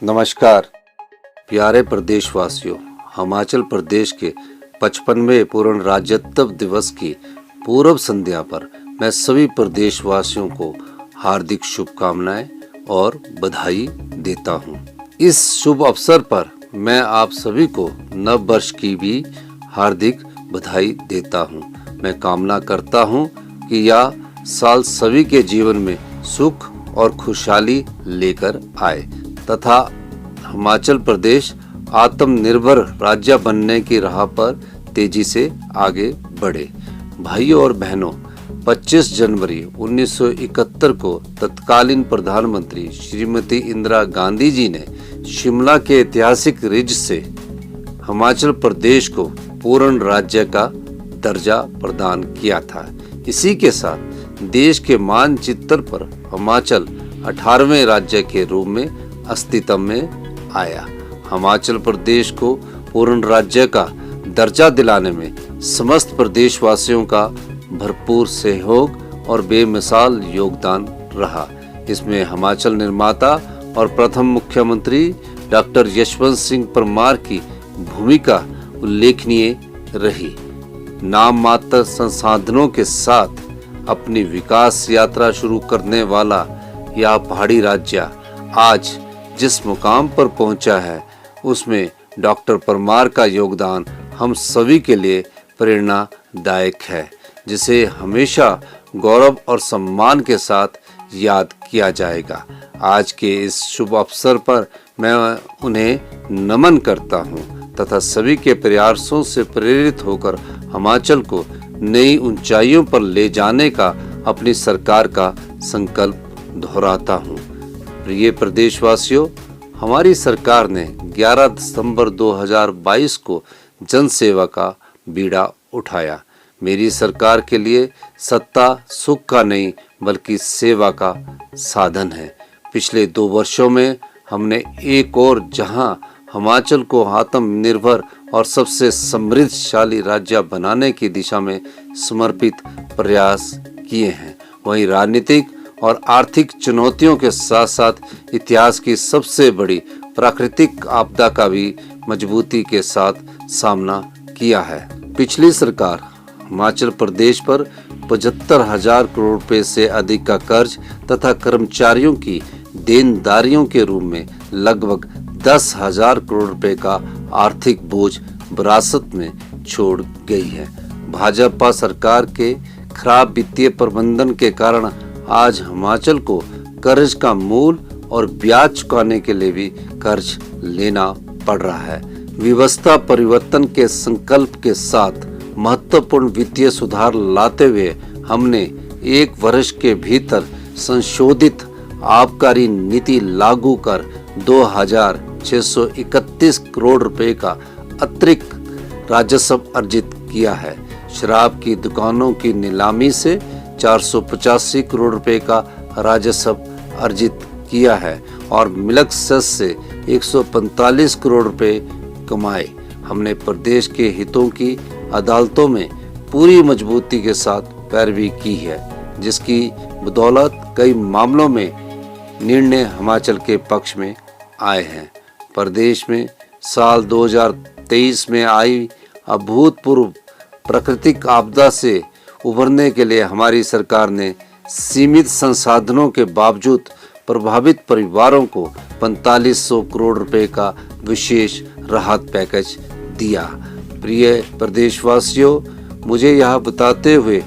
नमस्कार प्यारे प्रदेशवासियों, हिमाचल प्रदेश के 55वें पूर्ण राज्यत्व दिवस की पूर्व संध्या पर मैं सभी प्रदेशवासियों को हार्दिक शुभकामनाएं और बधाई देता हूं। इस शुभ अवसर पर मैं आप सभी को नव वर्ष की भी हार्दिक बधाई देता हूं। मैं कामना करता हूं कि यह साल सभी के जीवन में सुख और खुशहाली लेकर आए तथा हिमाचल प्रदेश आत्मनिर्भर राज्य बनने की राह पर तेजी से आगे बढ़े। भाइयों और बहनों, 25 जनवरी 1971 को तत्कालीन प्रधानमंत्री श्रीमती इंदिरा गांधी जी ने शिमला के ऐतिहासिक रिज से हिमाचल प्रदेश को पूर्ण राज्य का दर्जा प्रदान किया था। इसी के साथ देश के मानचित्र पर हिमाचल 18वें राज्य के रूप में अस्तित्व में आया। हिमाचल प्रदेश को पूर्ण राज्य का दर्जा दिलाने में समस्त प्रदेशवासियों का भरपूर सहयोग और बेमिसाल योगदान रहा। इसमें हिमाचल निर्माता और प्रथम मुख्यमंत्री डॉक्टर यशवंत सिंह परमार की भूमिका उल्लेखनीय रही। नाम मात्र संसाधनों के साथ अपनी विकास यात्रा शुरू करने वाला यह पहाड़ी राज्य आज जिस मुकाम पर पहुंचा है, उसमें डॉक्टर परमार का योगदान हम सभी के लिए प्रेरणादायक है, जिसे हमेशा गौरव और सम्मान के साथ याद किया जाएगा। आज के इस शुभ अवसर पर मैं उन्हें नमन करता हूं तथा सभी के प्रयासों से प्रेरित होकर हिमाचल को नई ऊंचाइयों पर ले जाने का अपनी सरकार का संकल्प दोहराता हूं। प्रिय प्रदेशवासियों, हमारी सरकार ने 11 दिसंबर 2022 को जन सेवा का बीड़ा उठाया। मेरी सरकार के लिए सत्ता सुख का नहीं बल्कि सेवा का साधन है। पिछले 2 वर्षों में हमने एक और जहां हिमाचल को आत्मनिर्भर और सबसे समृद्धशाली राज्य बनाने की दिशा में समर्पित प्रयास किए हैं, वहीं राजनीतिक और आर्थिक चुनौतियों के साथ साथ इतिहास की सबसे बड़ी प्राकृतिक आपदा का भी मजबूती के साथ सामना किया है। पिछली सरकार हिमाचल प्रदेश पर 75,000 करोड़ रुपए से अधिक का कर्ज तथा कर्मचारियों की देनदारियों के रूप में लगभग 10,000 करोड़ रुपए का आर्थिक बोझ विरासत में छोड़ गई है। भाजपा सरकार के खराब वित्तीय प्रबंधन के कारण आज हिमाचल को कर्ज का मूल और ब्याज चुकाने के लिए भी कर्ज लेना पड़ रहा है। व्यवस्था परिवर्तन के संकल्प के साथ महत्वपूर्ण वित्तीय सुधार लाते हुए हमने 1 वर्ष के भीतर संशोधित आबकारी नीति लागू कर 2,631 करोड़ रुपए का अतिरिक्त राजस्व अर्जित किया है। शराब की दुकानों की नीलामी से 485 करोड़ रुपए का राजस्व अर्जित किया है और मिल्क सेस से 145 करोड़ रुपए कमाए। हमने प्रदेश के हितों की अदालतों में पूरी मजबूती के साथ पैरवी की है, जिसकी बदौलत कई मामलों में निर्णय हिमाचल के पक्ष में आए हैं। प्रदेश में साल 2023 में आई अभूतपूर्व प्राकृतिक आपदा से उभरने के लिए हमारी सरकार ने सीमित संसाधनों के बावजूद प्रभावित परिवारों को 4500 करोड़ रुपए का विशेष राहत पैकेज दिया। प्रिय प्रदेशवासियों, मुझे यह बताते हुए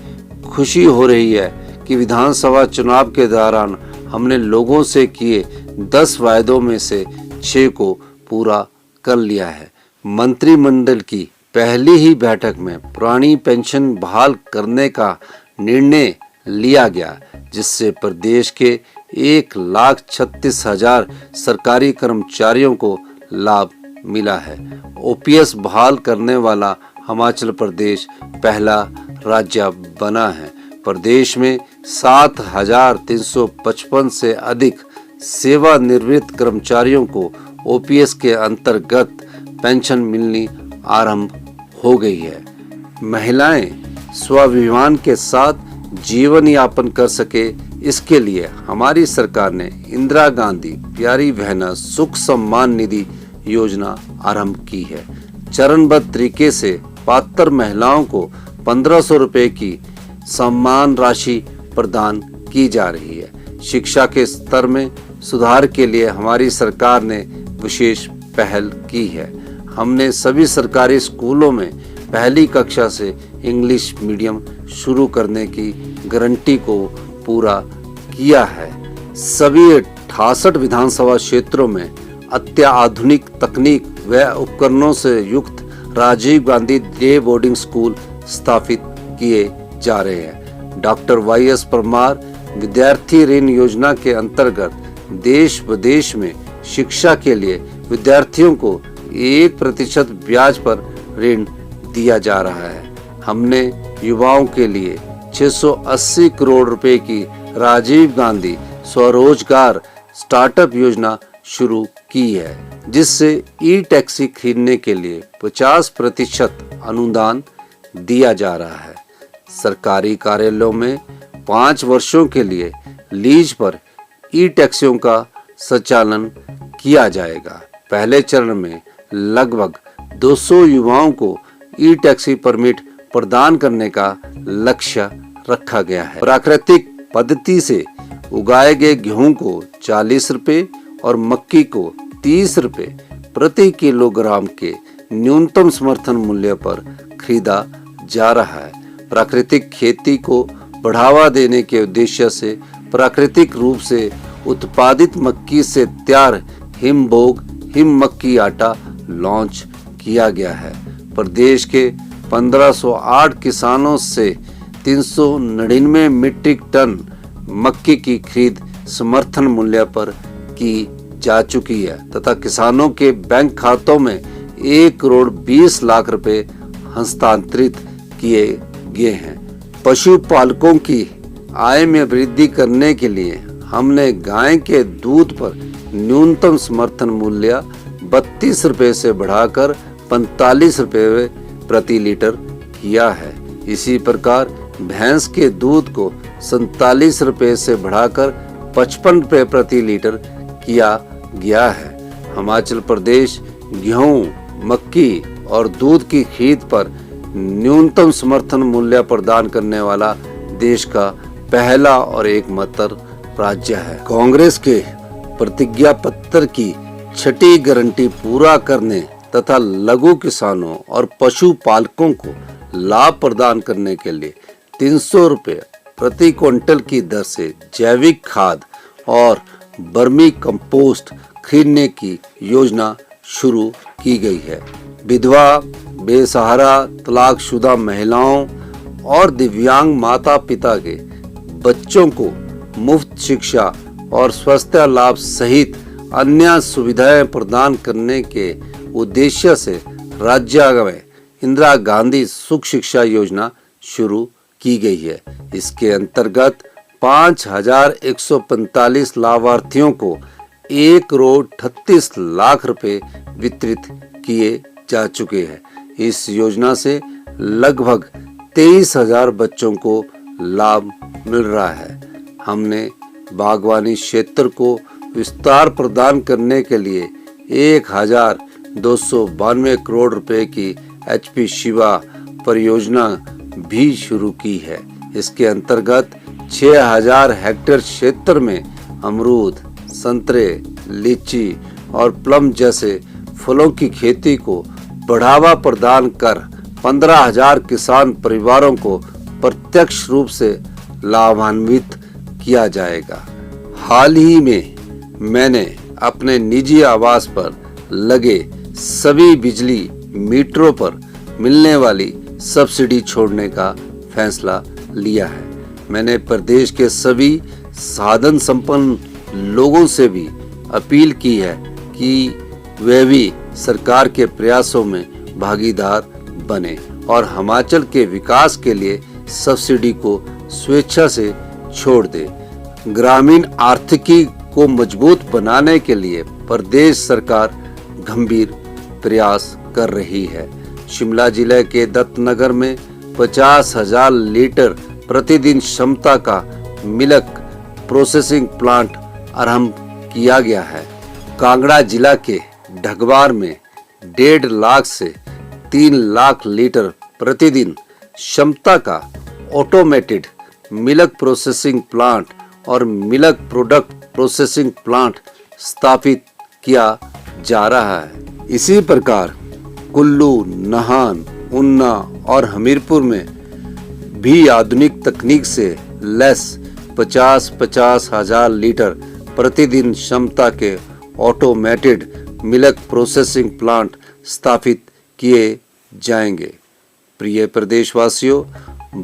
खुशी हो रही है कि विधानसभा चुनाव के दौरान हमने लोगों से किए 10 वायदों में से 6 को पूरा कर लिया है। मंत्रिमंडल की पहली ही बैठक में पुरानी पेंशन बहाल करने का निर्णय लिया गया, जिससे प्रदेश के 1,36,000 सरकारी कर्मचारियों को लाभ मिला है। ओपीएस बहाल करने वाला हिमाचल प्रदेश पहला राज्य बना है। प्रदेश में 7,355 से अधिक सेवानिवृत्त कर्मचारियों को ओपीएस के अंतर्गत पेंशन मिलनी आरंभ हो गई है। महिलाएं स्वाभिमान के साथ जीवन यापन कर सके, इसके लिए हमारी सरकार ने इंदिरा गांधी प्यारी बहना सुख सम्मान निधि योजना आरंभ की है। चरणबद्ध तरीके से पात्र महिलाओं को 1500 रुपए की सम्मान राशि प्रदान की जा रही है। शिक्षा के स्तर में सुधार के लिए हमारी सरकार ने विशेष पहल की है। हमने सभी सरकारी स्कूलों में पहली कक्षा से इंग्लिश मीडियम शुरू करने की गारंटी को पूरा किया है। सभी 68 विधानसभा क्षेत्रों में अत्याधुनिक तकनीक व उपकरणों से युक्त Rajiv Gandhi day boarding school स्थापित किए जा रहे हैं। डॉक्टर YS परमार विद्यार्थी ऋण योजना के अंतर्गत देश विदेश में शिक्षा के लिए विद्यार्थियों को 1% ब्याज पर ऋण दिया जा रहा है। हमने युवाओं के लिए 680 करोड़ रुपए की राजीव गांधी स्वरोजगार स्टार्टअप योजना शुरू की है, जिससे ई टैक्सी खरीदने के लिए 50% अनुदान दिया जा रहा है। सरकारी कार्यालयों में 5 वर्षों के लिए लीज पर ई टैक्सियों का संचालन किया जाएगा। पहले चरण में लगभग 200 युवाओं को ई टैक्सी परमिट प्रदान करने का लक्ष्य रखा गया है। प्राकृतिक पद्धति से उगाए गए गेहूं को 40 रुपए और मक्की को 30 रुपए प्रति किलोग्राम के न्यूनतम समर्थन मूल्य पर खरीदा जा रहा है। प्राकृतिक खेती को बढ़ावा देने के उद्देश्य से प्राकृतिक रूप से उत्पादित मक्की से तैयार हिमभोग हिम मक्की आटा लॉन्च किया गया है। प्रदेश के 1508 किसानों से 399 मीट्रिक टन मक्की की खरीद समर्थन मूल्य पर की जा चुकी है तथा किसानों के बैंक खातों में 1 करोड़ 20 लाख रुपए हस्तांतरित किए गए हैं। पशुपालकों की आय में वृद्धि करने के लिए हमने गाय के दूध पर न्यूनतम समर्थन मूल्य 32 रुपए से बढ़ाकर 45 रुपए प्रति लीटर किया है। इसी प्रकार भैंस के दूध को 47 रुपए से बढ़ाकर 55 रुपए प्रति लीटर किया गया है। हिमाचल प्रदेश गेहूं, मक्की और दूध की खरीद पर न्यूनतम समर्थन मूल्य प्रदान करने वाला देश का पहला और एकमात्र राज्य है। कांग्रेस के प्रतिज्ञा पत्र की छठी गारंटी पूरा करने तथा लघु किसानों और पशुपालकों को लाभ प्रदान करने के लिए 300 रुपए प्रति क्विंटल की दर से जैविक खाद और बर्मी कंपोस्ट खरीदने की योजना शुरू की गई है। विधवा, बेसहारा, तलाकशुदा महिलाओं और दिव्यांग माता पिता के बच्चों को मुफ्त शिक्षा और स्वास्थ्य लाभ सहित अन्य सुविधाएं प्रदान करने के उद्देश्य से राज्य में इंदिरा गांधी सुख शिक्षा योजना शुरू की गई है। इसके अंतर्गत 5145 लाभार्थियों को 1 करोड़ 38 लाख रुपए वितरित किए जा चुके हैं। इस योजना से लगभग 23,000 बच्चों को लाभ मिल रहा है। हमने बागवानी क्षेत्र को विस्तार प्रदान करने के लिए 1292 करोड़ रुपए की HP शिवा परियोजना भी शुरू की है। इसके अंतर्गत 6000 हेक्टेयर क्षेत्र में अमरूद, संतरे, लीची और प्लम जैसे फलों की खेती को बढ़ावा प्रदान कर 15,000 किसान परिवारों को प्रत्यक्ष रूप से लाभान्वित किया जाएगा। हाल ही में मैंने अपने निजी आवास पर लगे सभी बिजली मीटरों पर मिलने वाली सब्सिडी छोड़ने का फैसला लिया है। मैंने प्रदेश के सभी साधन संपन्न लोगों से भी अपील की है कि वे भी सरकार के प्रयासों में भागीदार बने और हिमाचल के विकास के लिए सब्सिडी को स्वेच्छा से छोड़ दे। ग्रामीण आर्थिकी को मजबूत बनाने के लिए प्रदेश सरकार गंभीर प्रयास कर रही है। शिमला जिले के दत्तनगर में 50,000 लीटर प्रतिदिन क्षमता का मिल्क प्रोसेसिंग प्लांट आरंभ किया गया है। कांगड़ा जिला के ढगवार में 1.5 लाख से 3 लाख लीटर प्रतिदिन क्षमता का ऑटोमेटेड मिल्क प्रोसेसिंग प्लांट और मिल्क प्रोडक्ट प्रोसेसिंग प्लांट स्थापित किया जा रहा है। इसी प्रकार कुल्लू, नाहन, उन्ना और हमीरपुर में भी आधुनिक तकनीक से लैस 50-50 हजार लीटर प्रतिदिन क्षमता के ऑटोमेटेड मिल्क प्रोसेसिंग प्लांट स्थापित किए जाएंगे। प्रिय प्रदेशवासियों,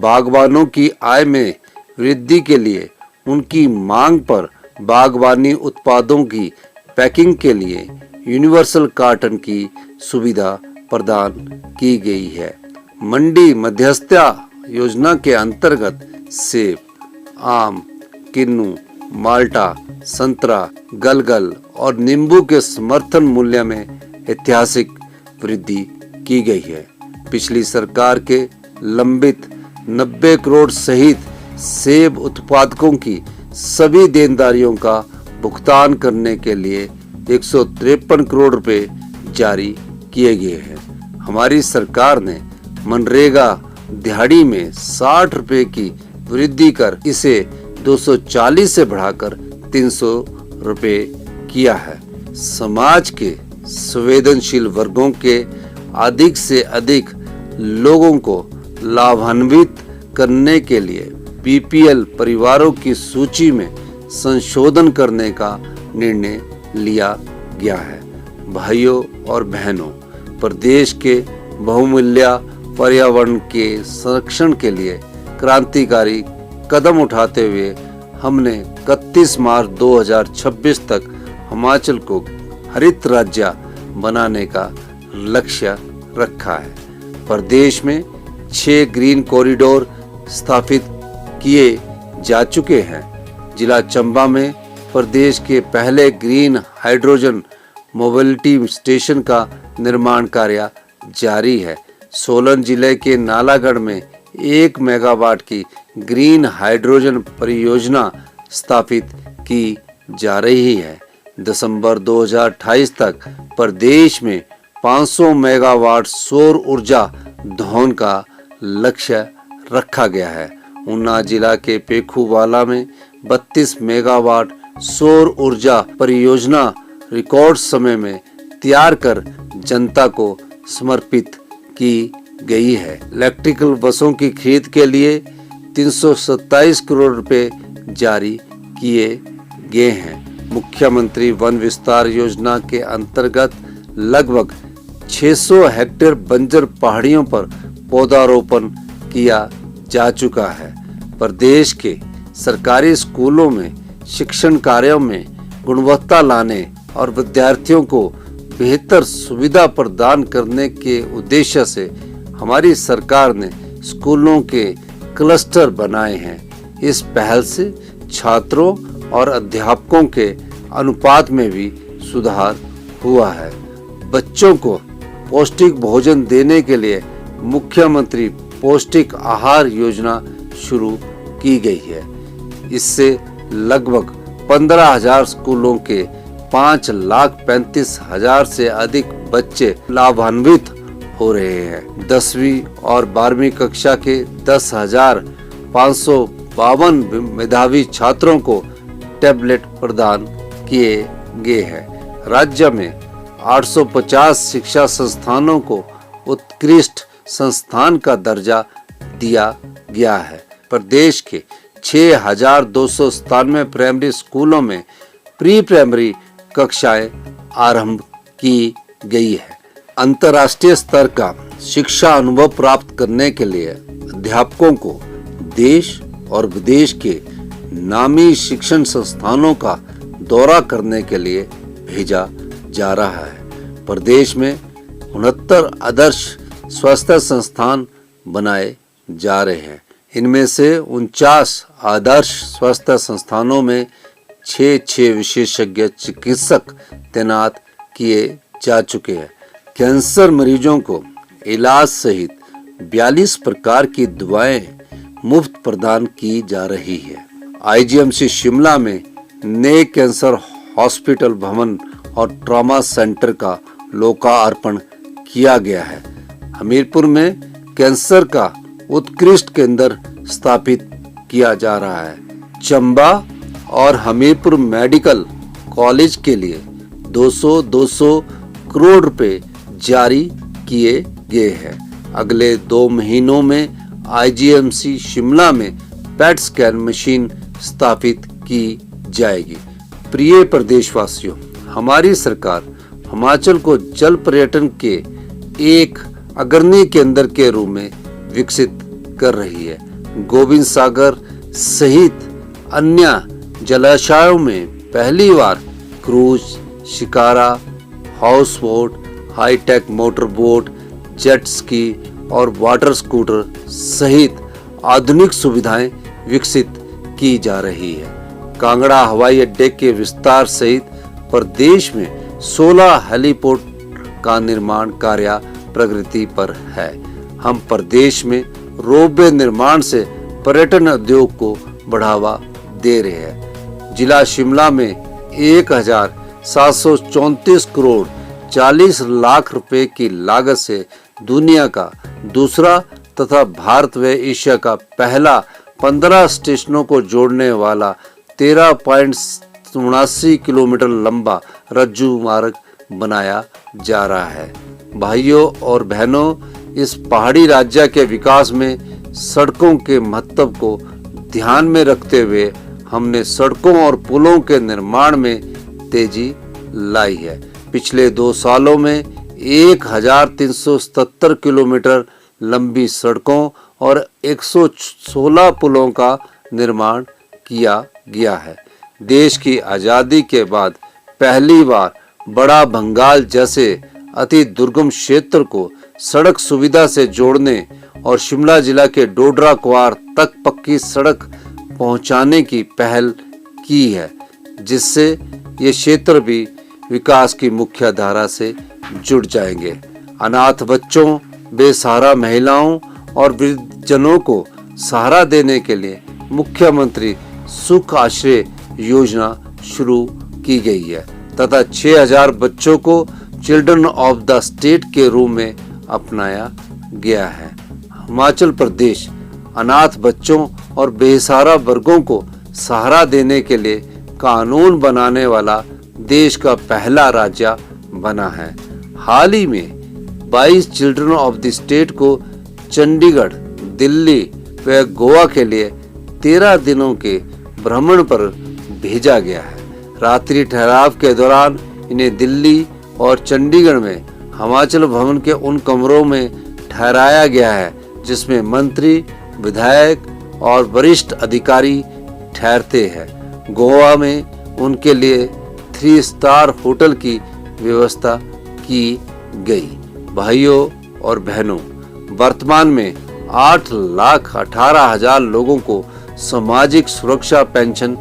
बागवानों की आय में वृद्धि के लिए उनकी मांग पर बागवानी उत्पादों की पैकिंग के लिए यूनिवर्सल कार्टन की सुविधा प्रदान की गई है। मंडी मध्यस्थता योजना के अंतर्गत सेब, आम, किन्नू, माल्टा, संतरा, गलगल और नींबू के समर्थन मूल्य में ऐतिहासिक वृद्धि की गई है। पिछली सरकार के लंबित 90 करोड़ सहित सेब उत्पादकों की सभी देनदारियों का भुगतान करने के लिए 153 करोड़ रुपए जारी किए गए हैं। हमारी सरकार ने मनरेगा दिहाड़ी में 60 रुपए की वृद्धि कर इसे 240 से बढ़ाकर 300 रुपए किया है। समाज के संवेदनशील वर्गों के अधिक से अधिक लोगों को लाभान्वित करने के लिए बीपीएल परिवारों की सूची में संशोधन करने का निर्णय लिया गया है। भाइयों और बहनों, प्रदेश के बहुमूल्य पर्यावरण के संरक्षण के लिए क्रांतिकारी कदम उठाते हुए हमने 31 मार्च 2026 तक हिमाचल को हरित राज्य बनाने का लक्ष्य रखा है। प्रदेश में 6 ग्रीन कॉरिडोर स्थापित किए जा चुके हैं। जिला चंबा में प्रदेश के पहले ग्रीन हाइड्रोजन मोबिलिटी स्टेशन का निर्माण कार्य जारी है। सोलन जिले के नालागढ़ में 1 मेगावाट की ग्रीन हाइड्रोजन परियोजना स्थापित की जा रही है। दिसंबर 2028 तक प्रदेश में 500 मेगावाट सौर ऊर्जा धोन का लक्ष्य रखा गया है। ऊना जिला के पेखूवाला में 32 मेगावाट सौर ऊर्जा परियोजना रिकॉर्ड समय में तैयार कर जनता को समर्पित की गई है। इलेक्ट्रिकल बसों की खरीद के लिए 327 करोड़ रुपए जारी किए गए हैं। मुख्यमंत्री वन विस्तार योजना के अंतर्गत लगभग 600 हेक्टेयर बंजर पहाड़ियों पर पौधारोपण किया जा चुका है। प्रदेश के सरकारी स्कूलों में शिक्षण कार्यों में गुणवत्ता लाने और विद्यार्थियों को बेहतर सुविधा प्रदान करने के उद्देश्य से हमारी सरकार ने स्कूलों के क्लस्टर बनाए हैं। इस पहल से छात्रों और अध्यापकों के अनुपात में भी सुधार हुआ है। बच्चों को पौष्टिक भोजन देने के लिए मुख्यमंत्री पौष्टिक आहार योजना शुरू की गई है। इससे लगभग 15,000 स्कूलों के 5,35,000 से अधिक बच्चे लाभान्वित हो रहे हैं। 10वीं और 12वीं कक्षा के 10,552 मेधावी छात्रों को टैबलेट प्रदान किए गए हैं। राज्य में 850 शिक्षा संस्थानों को उत्कृष्ट संस्थान का दर्जा दिया गया है। प्रदेश के 6,297 प्राइमरी स्कूलों में प्री प्राइमरी कक्षाएं आरंभ की गई है। अंतर्राष्ट्रीय स्तर का शिक्षा अनुभव प्राप्त करने के लिए अध्यापकों को देश और विदेश के नामी शिक्षण संस्थानों का दौरा करने के लिए भेजा जा रहा है। प्रदेश में 69 आदर्श स्वास्थ्य संस्थान बनाए जा रहे हैं। इनमें से 49 आदर्श स्वास्थ्य संस्थानों में 6 विशेषज्ञ चिकित्सक तैनात किए जा चुके हैं। कैंसर मरीजों को इलाज सहित 42 प्रकार की दवाएं मुफ्त प्रदान की जा रही है। आईजीएमसी शिमला में नए कैंसर हॉस्पिटल भवन और ट्रॉमा सेंटर का लोकार्पण किया गया है। हमीरपुर में कैंसर का उत्कृष्ट केंद्र स्थापित किया जा रहा है। चंबा और हमीरपुर मेडिकल कॉलेज के लिए 200 करोड़ रुपए जारी किए गए हैं। अगले 2 महीनों में आईजीएमसी शिमला में पेट स्कैन मशीन स्थापित की जाएगी। प्रिय प्रदेशवासियों, हमारी सरकार हिमाचल को जल पर्यटन के एक अग्रणी केंद्र के रूप में विकसित कर रही है। गोविंद सागर सहित अन्य जलाशयों में पहली बार cruise, shikara, house boat, hitech motor boat, jet ski और वाटर स्कूटर सहित आधुनिक सुविधाएं विकसित की जा रही है। कांगड़ा हवाई अड्डे के विस्तार सहित प्रदेश में 16 हेलीपोर्ट का निर्माण कार्य प्रगति पर है। हम प्रदेश में रोपवे निर्माण से पर्यटन उद्योग को बढ़ावा दे रहे हैं। जिला शिमला में 1734 करोड़ 40 लाख रुपए की लागत से दुनिया का दूसरा तथा भारत व एशिया का पहला 15 स्टेशनों को जोड़ने वाला 13.79 किलोमीटर लंबा रज्जू मार्ग बनाया जा रहा है। भाइयों और बहनों, इस पहाड़ी राज्य के विकास में सड़कों के महत्व को ध्यान में रखते हुए हमने सड़कों और पुलों के निर्माण में तेजी लाई है। पिछले 2 सालों में 1377 किलोमीटर लंबी सड़कों और 116 पुलों का निर्माण किया गया है। देश की आज़ादी के बाद पहली बार बड़ा भंगाल जैसे अति दुर्गम क्षेत्र को सड़क सुविधा से जोड़ने और शिमला जिला के डोडरा क्वार तक पक्की सड़क पहुंचाने की पहल की है, जिससे ये क्षेत्र भी विकास की मुख्य धारा से जुड़ जाएंगे। अनाथ बच्चों, बेसहारा महिलाओं और वृद्धजनों को सहारा देने के लिए मुख्यमंत्री सुख आश्रय योजना शुरू की गई है तथा 6000 बच्चों को चिल्ड्रन ऑफ द स्टेट के रूप में अपनाया गया है। हिमाचल प्रदेश अनाथ बच्चों और बेसहारा वर्गों को सहारा देने के लिए कानून बनाने वाला देश का पहला राज्य बना है। हाल ही में 22 चिल्ड्रन ऑफ द स्टेट को चंडीगढ़, दिल्ली व गोवा के लिए 13 दिनों के भ्रमण पर भेजा गया है। रात्रि ठहराव के दौरान इन्हें दिल्ली और चंडीगढ़ में हिमाचल भवन के उन कमरों में ठहराया गया है जिसमें मंत्री, विधायक और वरिष्ठ अधिकारी ठहरते हैं। गोवा में उनके लिए 3 स्टार होटल की व्यवस्था की गई। भाइयों और बहनों, वर्तमान में 8,18,000 लोगों को सामाजिक सुरक्षा पेंशन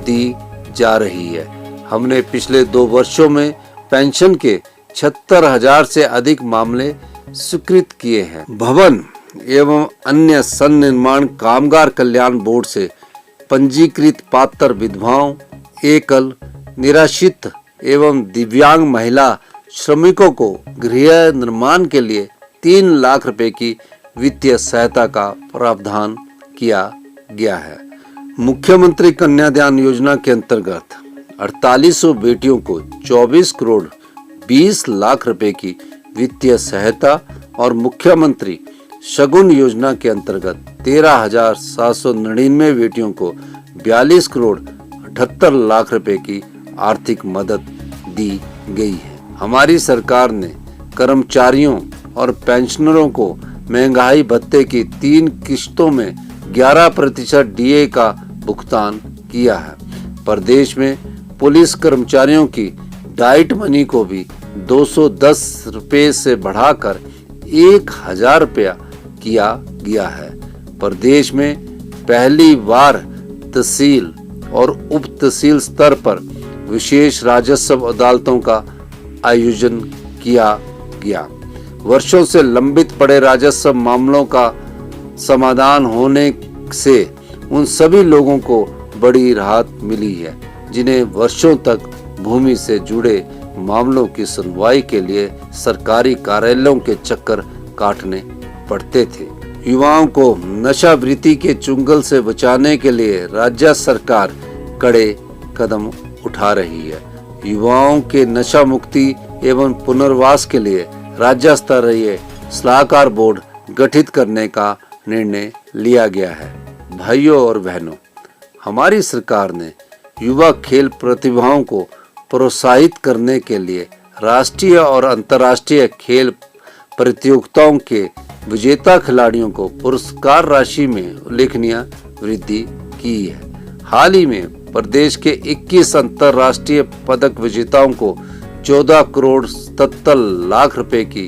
दी जा रही है। हमने पिछले 2 वर्षों में पेंशन के 76,000 से अधिक मामले स्वीकृत किए हैं। भवन एवं अन्य सन्निर्माण कामगार कल्याण बोर्ड से पंजीकृत पात्र विधवाओं, एकल, निराश्रित एवं दिव्यांग महिला श्रमिकों को गृह निर्माण के लिए 3 लाख रुपए की वित्तीय सहायता का प्रावधान किया गया है। मुख्यमंत्री कन्यादान योजना के अंतर्गत 4800 बेटियों को 24 करोड़ 20 लाख रुपए की वित्तीय सहायता और मुख्यमंत्री शगुन योजना के अंतर्गत 13,799 बेटियों को 42 करोड़ 78 लाख रुपए की आर्थिक मदद दी गई है। हमारी सरकार ने कर्मचारियों और पेंशनरों को महंगाई भत्ते की 3 किश्तों में 11% डीए का भुगतान किया है। प्रदेश में पुलिस कर्मचारियों की डाइट मनी को भी 210 रुपए से बढ़ाकर 1,000 रुपया किया गया है। प्रदेश में पहली बार तहसील और उप तहसील स्तर पर विशेष राजस्व अदालतों का आयोजन किया गया। वर्षों से लंबित पड़े राजस्व मामलों का समाधान होने से उन सभी लोगों को बड़ी राहत मिली है, जिन्हें वर्षों तक भूमि से जुड़े मामलों की सुनवाई के लिए सरकारी कार्यालयों के चक्कर काटने पड़ते थे। युवाओं को नशावृत्ति के चुंगल से बचाने के लिए राज्य सरकार कड़े कदम उठा रही है। युवाओं के नशा मुक्ति एवं पुनर्वास के लिए राज्य स्तरीय सलाहकार बोर्ड गठित करने का निर्णय लिया गया है। भाइयों और बहनों, हमारी सरकार ने युवा खेल प्रतिभाओं को प्रोत्साहित करने के लिए राष्ट्रीय और अंतर्राष्ट्रीय खेल प्रतियोगिताओं के विजेता खिलाड़ियों को पुरस्कार राशि में उल्लेखनीय वृद्धि की है। हाल ही में प्रदेश के 21 अंतर्राष्ट्रीय पदक विजेताओं को 14 करोड़ 77 लाख रुपए की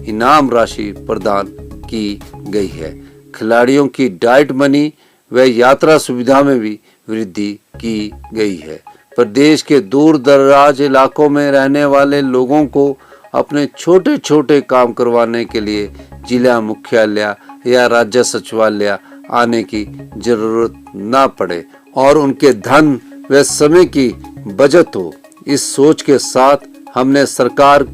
इनाम राशि प्रदान की गई है। खिलाड़ियों की डाइट मनी व यात्रा सुविधा में भी वृद्धि की गई है। प्रदेश के दूर दराज इलाकों में रहने वाले लोगों को अपने छोटे छोटे काम करवाने के लिए जिला मुख्यालय या राज्य सचिवालय आने की जरूरत न पड़े और उनके धन व समय की बचत हो। इस सोच के साथ हमने सरकार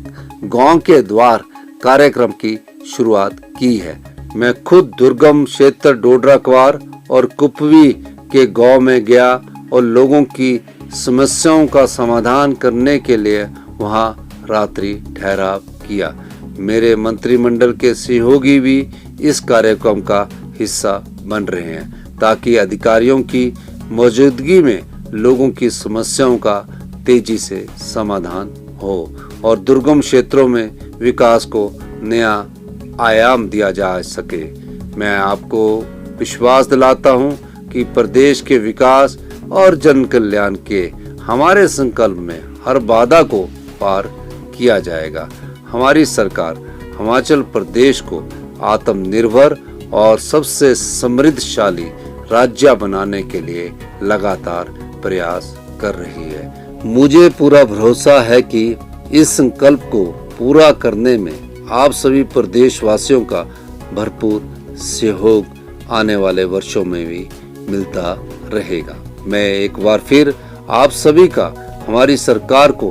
गांव के द्वार कार्यक्रम की शुरुआत की है। मैं खुद दुर्गम क्षेत्र डोडराक्वार और कुपवी के गांव में गया और लोगों की समस्याओं का समाधान करने के लिए वहां रात्रि ठहराव किया। मेरे मंत्रिमंडल के सहयोगी भी इस कार्यक्रम का हिस्सा बन रहे हैं ताकि अधिकारियों की मौजूदगी में लोगों की समस्याओं का तेजी से समाधान हो और दुर्गम क्षेत्रों में विकास को नया आयाम दिया जा सके। मैं आपको विश्वास दिलाता हूं कि प्रदेश के विकास और जन कल्याण के हमारे संकल्प में हर बाधा को पार किया जाएगा। हमारी सरकार हिमाचल प्रदेश को आत्मनिर्भर और सबसे समृद्धशाली राज्य बनाने के लिए लगातार प्रयास कर रही है। मुझे पूरा भरोसा है कि इस संकल्प को पूरा करने में आप सभी प्रदेशवासियों का भरपूर सहयोग आने वाले वर्षों में भी मिलता रहेगा। मैं एक बार फिर आप सभी का हमारी सरकार को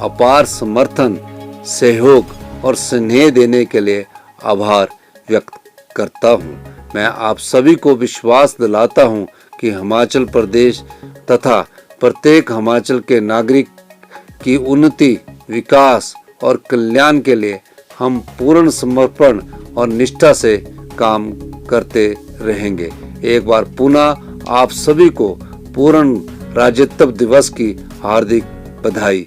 अपार समर्थन, सहयोग और स्नेह देने के लिए आभार व्यक्त करता हूं। मैं आप सभी को विश्वास दिलाता हूं कि हिमाचल प्रदेश तथा प्रत्येक हिमाचल के नागरिक की उन्नति, विकास और कल्याण के लिए हम पूर्ण समर्पण और निष्ठा से काम करते रहेंगे। एक बार पुनः आप सभी को पूर्ण राज्योत्सव दिवस की हार्दिक बधाई।